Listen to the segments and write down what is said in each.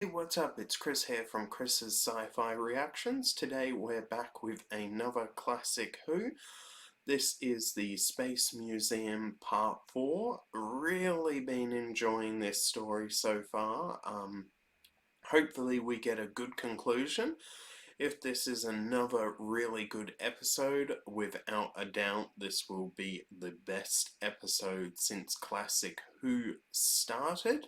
Hey, what's up? It's Chris here from Chris's Sci-Fi Reactions. Today we're back with another classic Who. This is the Space Museum Part 4. Really been enjoying this story so far. Hopefully we get a good conclusion. If this is another really good episode, without a doubt this will be the best episode since Classic Who started.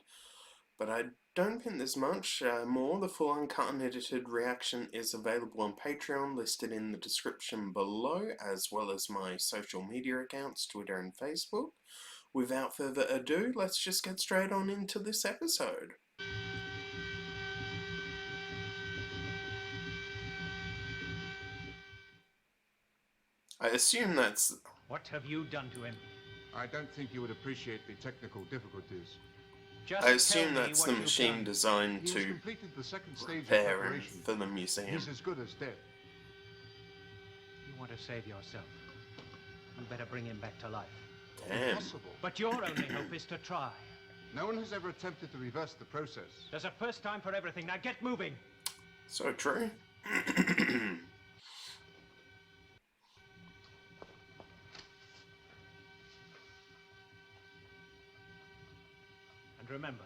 But I don't think there's much more. The full uncut and edited reaction is available on Patreon, listed in the description below, as well as my social media accounts, Twitter and Facebook. Without further ado, let's just get straight on into this episode. I assume that's... What have you done to him? I don't think you would appreciate the technical difficulties. Just I assume tell me that's what the you've machine done. designed He has to completed the second stage of prepare him preparation. for the museum. He's as good as dead. You want to save yourself. You better bring him back to life. Damn. Impossible. But your only hope is to try. No one has ever attempted to reverse the process. There's a first time for everything. Now get moving. So true. And remember,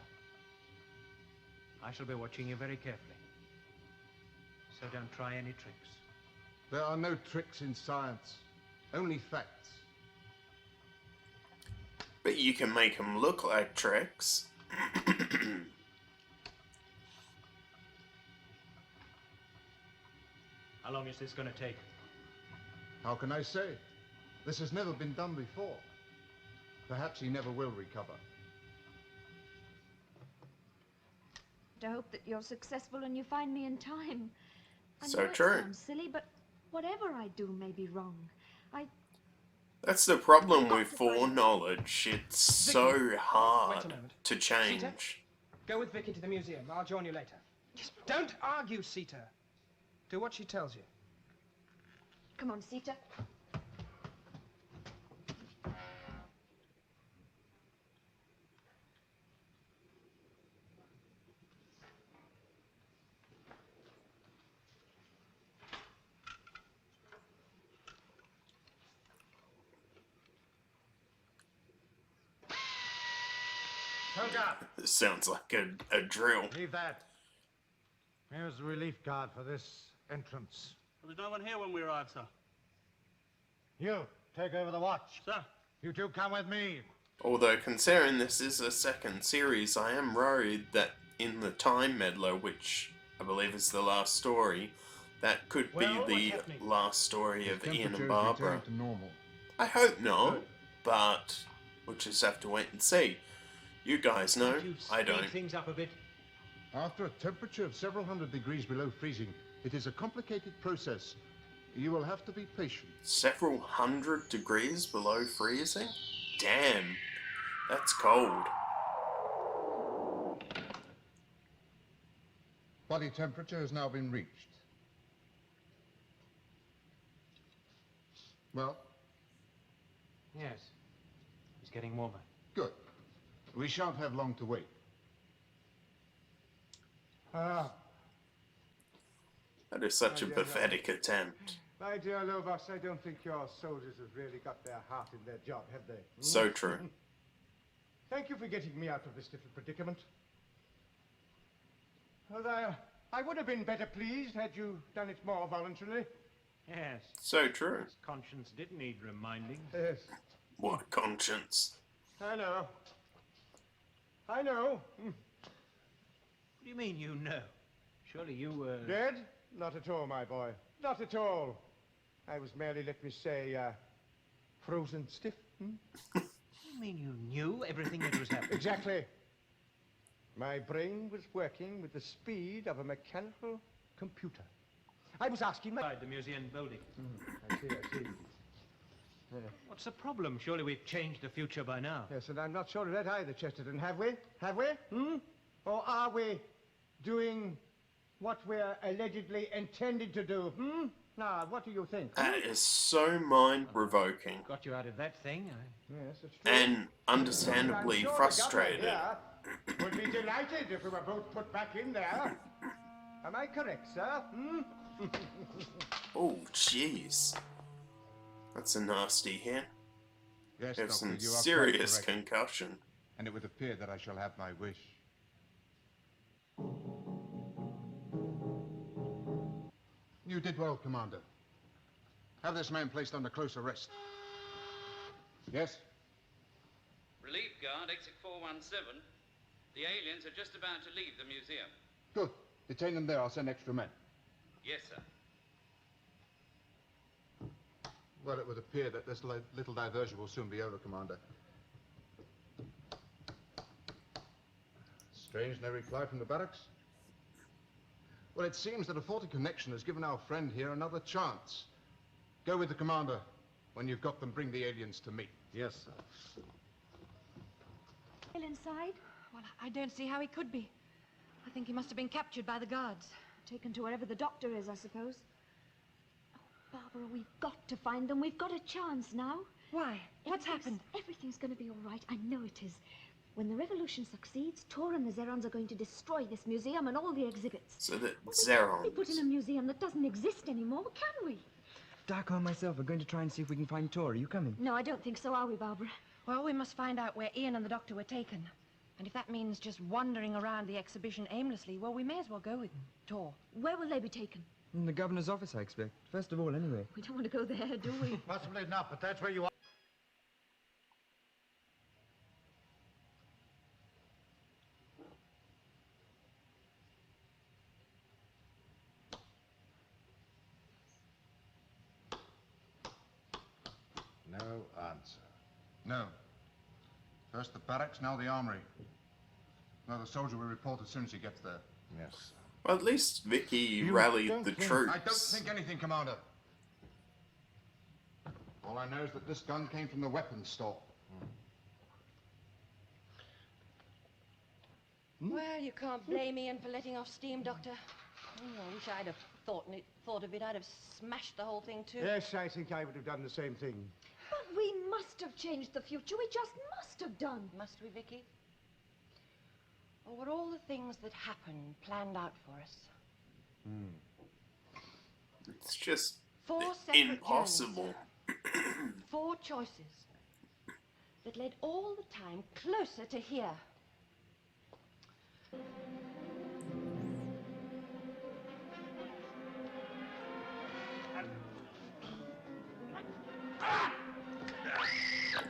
I shall be watching you very carefully. So don't try any tricks. There are no tricks in science, only facts. But you can make them look like tricks. How long is this going to take? How can I say? This has never been done before. Perhaps he never will recover. I hope that you're successful and you find me in time. I So know true. It sounds silly, but whatever I do may be wrong. That's the problem with foreknowledge. It's so Wait a hard moment. to change. Go with Vicky to the museum. I'll join you later. Don't argue, Sita. Do what she tells you. Come on, Sita. Helga! This sounds like a drill. Leave that. Here's the relief guard for this entrance. Well, there's no one here when we arrive, sir. You, take over the watch. Sir? You two come with me. Although, considering this is a second series, I am worried that in the Time Meddler, which I believe is the last story, that could Well, be the what's happening? last story of Ian Temperature and is Barbara. returned to normal. I hope not, but we'll just have to wait and see. You guys know, You I speed don't. things up a bit. After a temperature of several hundred degrees below freezing, it is a complicated process. You will have to be patient. Several hundred degrees below freezing? Damn, that's cold. Body temperature has now been reached. Well, Yes. It's getting warmer. good. We shan't have long to wait. Ah, That is such a Oh, yeah, pathetic attempt. my dear Lovas, I don't think your soldiers have really got their heart in their job, have they? Hmm? So true. Thank you for getting me out of this little predicament. Well, I would have been better pleased had you done it more voluntarily. Yes. So true. His conscience did need reminding. Yes, What a conscience. I know. I know. Hmm. What do you mean you know? Surely you were... Dead? Not at all, my boy. Not at all. I was merely, let me say, frozen stiff. Hmm? You mean you knew everything that was happening? Exactly. My brain was working with the speed of a mechanical computer. I was asking my... Inside the museum building. I see. What's the problem? Surely we've changed the future by now. Yes, and I'm not sure of that either, Chesterton. Have we? Have we? Hmm? Or are we doing what we're allegedly intended to do? Hmm? Now, what do you think? That is so mind-provoking Got you out of that thing. Yes, that's true. and understandably I'm sure frustrated. the governor here would be delighted if we were both put back in there. Am I correct, sir? Hmm? Oh, jeez. That's a nasty hit. Yes, Have Doctor, some you are quite serious correct. concussion. And it would appear that I shall have my wish. You did well, Commander. Have this man placed under close arrest. Yes? Relief guard, exit 417. The aliens are just about to leave the museum. Good. Detain them there. I'll send extra men. Yes, sir. Well, it would appear that this little diversion will soon be over, Commander. Strange, no reply from the barracks. Well, it seems that a faulty connection has given our friend here another chance. Go with the Commander. When you've got them, bring the aliens to me. Yes, sir. Still inside? Well, I don't see how he could be. I think he must have been captured by the guards. Taken to wherever the doctor is, I suppose. Oh, Barbara, we've got to find them. We've got a chance now. Why? What's happened? Everything's going to be all right. I know it is. When the revolution succeeds, Tor and the Zerons are going to destroy this museum and all the exhibits. So that We can't be put in a Zerons. museum that doesn't exist anymore, can we? Darko and myself are going to try and see if we can find Tor. Are you coming? No, I don't think so, are we, Barbara? Well, we must find out where Ian and the doctor were taken. And if that means just wandering around the exhibition aimlessly, well, we may as well go with them. Tor. Where will they be taken? In the governor's office, I expect. First of all, anyway. We don't want to go there, do we? Possibly not, but that's where you are. No answer. No. First the barracks, now the armory. Now the soldier will report as soon as he gets there. Yes, sir. Well, at least Vicky You rallied don't the think- troops. I don't think anything, Commander. All I know is that this gun came from the weapons store. Well, you can't blame Ian for letting off steam, Doctor. Oh, I wish I'd have thought of it. I'd have smashed the whole thing, too. Yes, I think I would have done the same thing. But we must have changed the future. We just must have done. Must we, Vicky? Or were all the things that happened planned out for us? It's just 4 separate impossible. journeys, 4 choices that led all the time closer to here.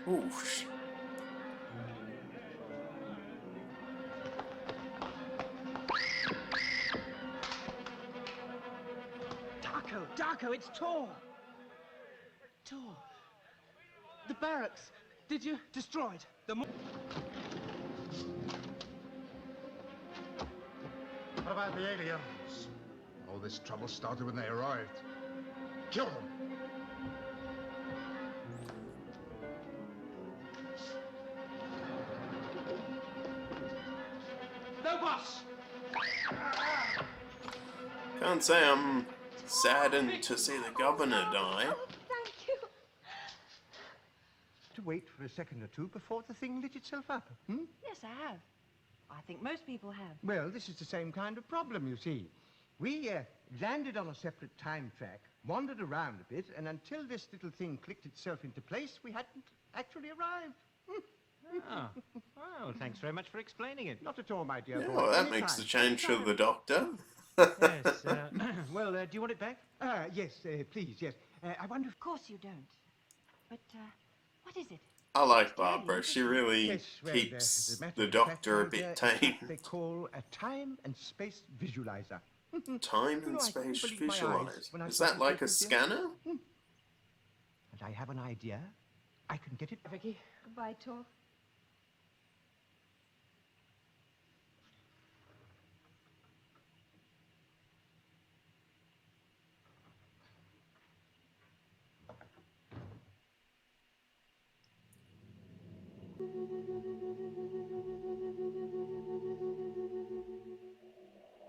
Oof. Darko, it's Tor. Tor. The barracks. Did you destroy it? What about the aliens? All this trouble started when they arrived. Kill them! No, boss! Can't say I'm saddened to see the governor die. Oh, thank you. To wait for a second or two before the thing lit itself up, hmm? Yes, I have. I think most people have. Well, this is the same kind of problem, you see. We landed on a separate time track, wandered around a bit, and until this little thing clicked itself into place, we hadn't actually arrived. Ah, well, thanks very much for explaining it. Not at all, my dear Yeah, boy. well, that Anytime. makes the change for the doctor. Yes, well, do you want it back? Yes, please, yes. I wonder if... Of course you don't. But, what is it? I like Barbara. She really Yes, well, keeps matter the of doctor a fact, bit it's tame. what they call a time and space visualizer. Time You and know, I couldn't space believe my eyes visualize. when I Is saw that this like a picture, dear. scanner? And I have an idea. I can get it... Vicky? Goodbye, Tor.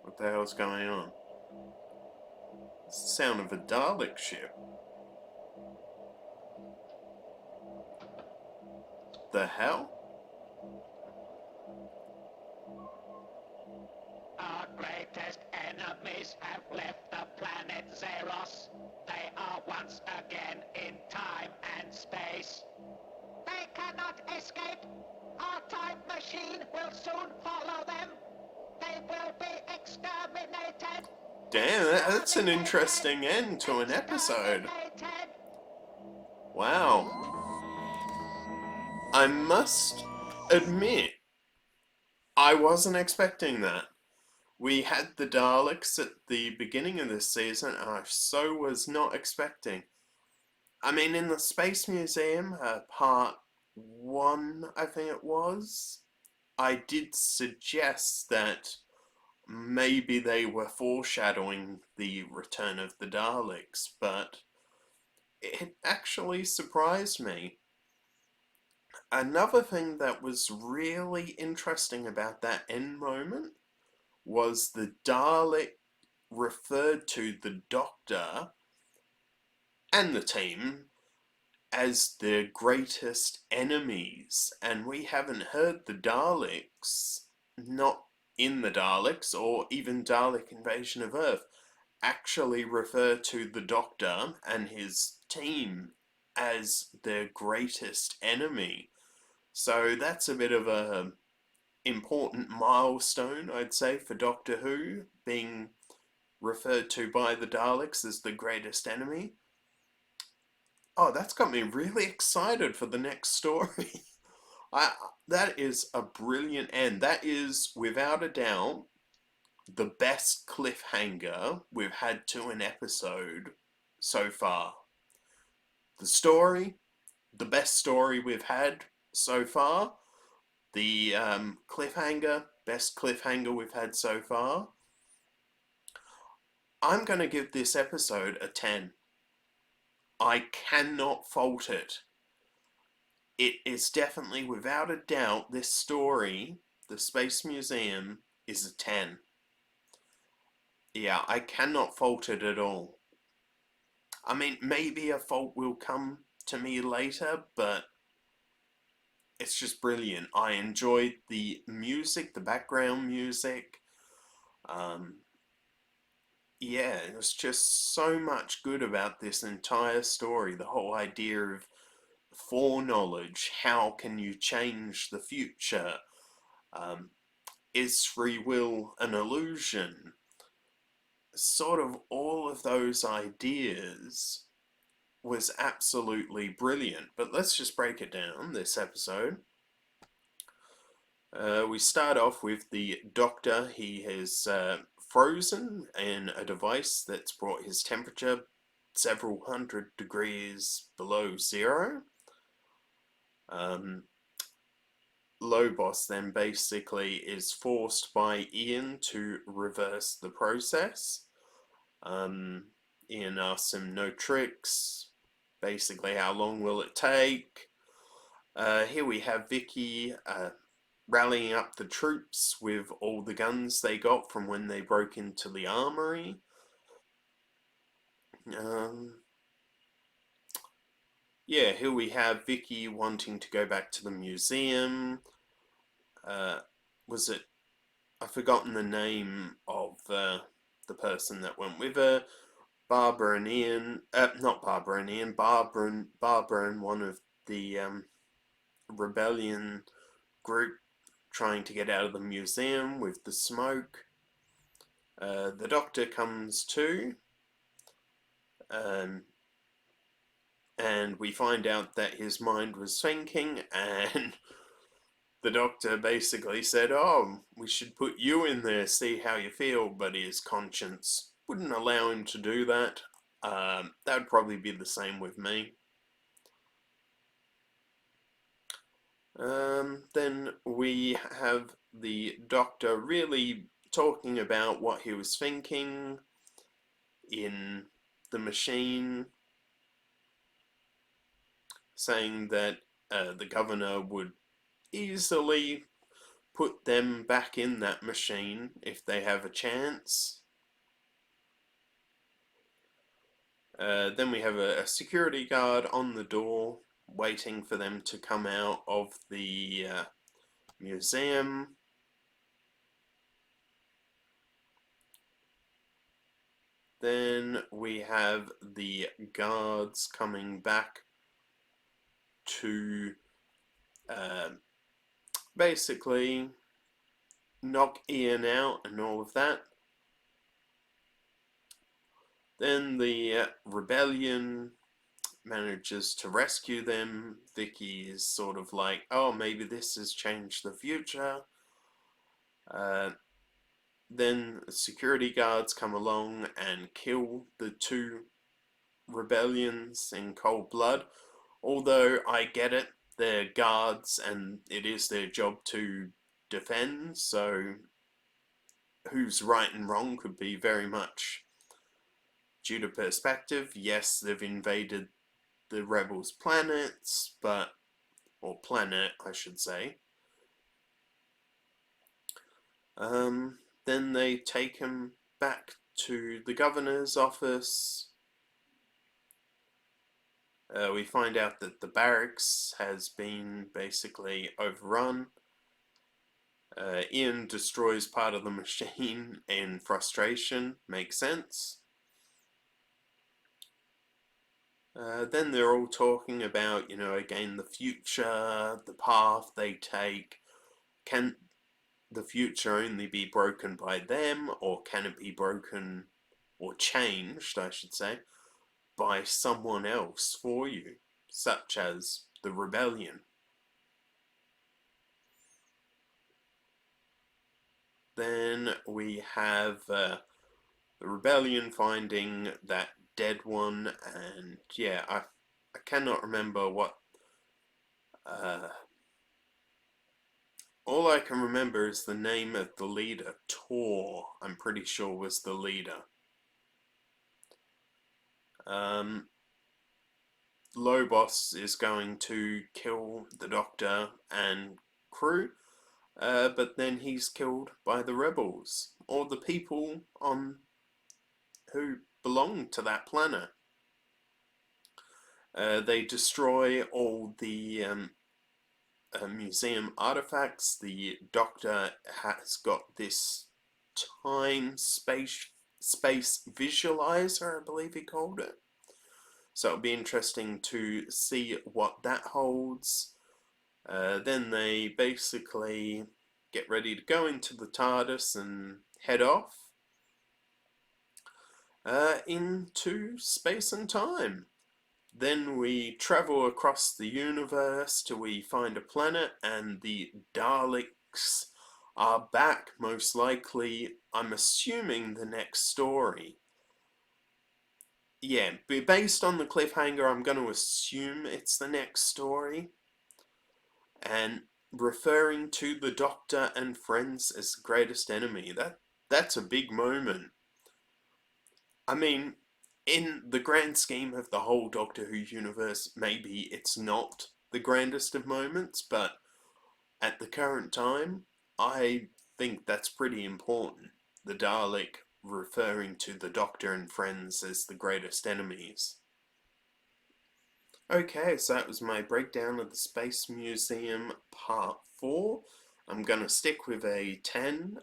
What the hell's going on? It's the sound of a Dalek ship. The hell? Nazis have left the planet Zeros. They are once again in time and space. They cannot escape. Our time machine will soon follow them. They will be exterminated. Damn, that's an interesting end to an episode. Wow. I must admit, I wasn't expecting that. We had the Daleks at the beginning of this season, and I so was not expecting. I mean, in the Space Museum, part 1, I think it was, I did suggest that maybe they were foreshadowing the return of the Daleks, but it actually surprised me. Another thing that was really interesting about that end moment was the Dalek referred to the Doctor and the team as their greatest enemies, and we haven't heard the Daleks, not in the Daleks or even Dalek Invasion of Earth, actually refer to the Doctor and his team as their greatest enemy. So that's a bit of a important milestone, I'd say, for Doctor Who, being referred to by the Daleks as the greatest enemy. Oh, that's got me really excited for the next story. That is a brilliant end. That is, without a doubt, the best cliffhanger we've had to an episode so far. The story, the best story we've had so far. The cliffhanger, best cliffhanger we've had so far. I'm going to give this episode a 10. I cannot fault it. It is definitely, without a doubt, this story, the Space Museum, is a 10. Yeah, I cannot fault it at all. I mean, maybe a fault will come to me later, but it's just brilliant. I enjoyed the music, the background music. Yeah, it was just so much good about this entire story. The whole idea of foreknowledge. How can you change the future? Is free will an illusion? Sort of all of those ideas was absolutely brilliant. But let's just break it down, this episode. We start off with the Doctor. He has frozen in a device that's brought his temperature several hundred degrees below zero. Lobos then basically is forced by Ian to reverse the process. Ian asks him no tricks. Basically, how long will it take? Here we have Vicky rallying up the troops with all the guns they got from when they broke into the armory. Yeah, here we have Vicky wanting to go back to the museum. Was it... I've forgotten the name of the person that went with her. Barbara and Ian... not Barbara and Ian. Barbara and one of the rebellion group trying to get out of the museum with the smoke. The Doctor comes too. And we find out that his mind was thinking, and the Doctor basically said, oh, we should put you in there, see how you feel, but his conscience wouldn't allow him to do that. That would probably be the same with me. Then we have the Doctor really talking about what he was thinking in the machine, saying that the governor would easily put them back in that machine if they have a chance. Then we have a security guard on the door waiting for them to come out of the museum. Then we have the guards coming back to basically knock Ian out and all of that. Then the rebellion manages to rescue them. Vicky is sort of like, oh, maybe this has changed the future. Then security guards come along and kill the two rebellions in cold blood. Although I get it, they're guards and it is their job to defend, so who's right and wrong could be very much due to perspective. Yes, they've invaded the rebels' planets, or planet, I should say. Then they take him back to the governor's office. We find out that the barracks has been basically overrun. Ian destroys part of the machine in frustration. Makes sense. Then they're all talking about, again, the future, the path they take. Can the future only be broken by them, or can it be broken, or changed, I should say, by someone else for you, such as the rebellion? Then we have the rebellion finding that dead one, and yeah, I cannot remember what all I can remember is the name of the leader. Tor, I'm pretty sure, was the leader. Lobos is going to kill the Doctor and crew, but then he's killed by the rebels, or the people who belong to that planet. They destroy all the museum artifacts. The Doctor has got this space visualizer, I believe he called it. So it'll be interesting to see what that holds. Then they basically get ready to go into the TARDIS and head off into space and time. Then we travel across the universe till we find a planet, and the Daleks are back, most likely, I'm assuming, the next story. Yeah, based on the cliffhanger, I'm going to assume it's the next story. And referring to the Doctor and friends as the greatest enemy, that's a big moment. I mean, in the grand scheme of the whole Doctor Who universe, maybe it's not the grandest of moments, but at the current time, I think that's pretty important. The Dalek referring to the Doctor and friends as the greatest enemies. Okay, so that was my breakdown of the Space Museum Part 4. I'm gonna stick with a 10.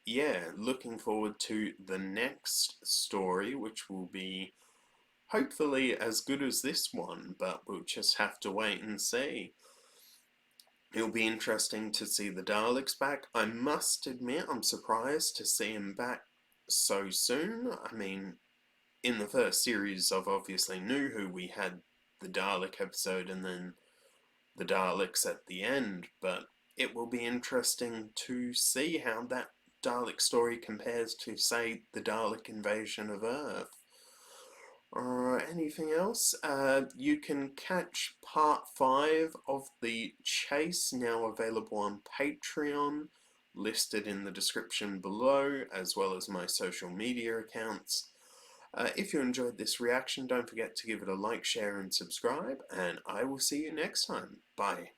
Yeah, looking forward to the next story, which will be hopefully as good as this one, but we'll just have to wait and see. It'll be interesting to see the Daleks back. I must admit, I'm surprised to see him back so soon. I mean, in the first series of obviously New Who, we had the Dalek episode and then the Daleks at the end, but it will be interesting to see how that Dalek story compares to, say, the Dalek invasion of Earth. Anything else? You can catch part 5 of The Chase, now available on Patreon, listed in the description below, as well as my social media accounts. If you enjoyed this reaction, don't forget to give it a like, share, and subscribe, and I will see you next time. Bye.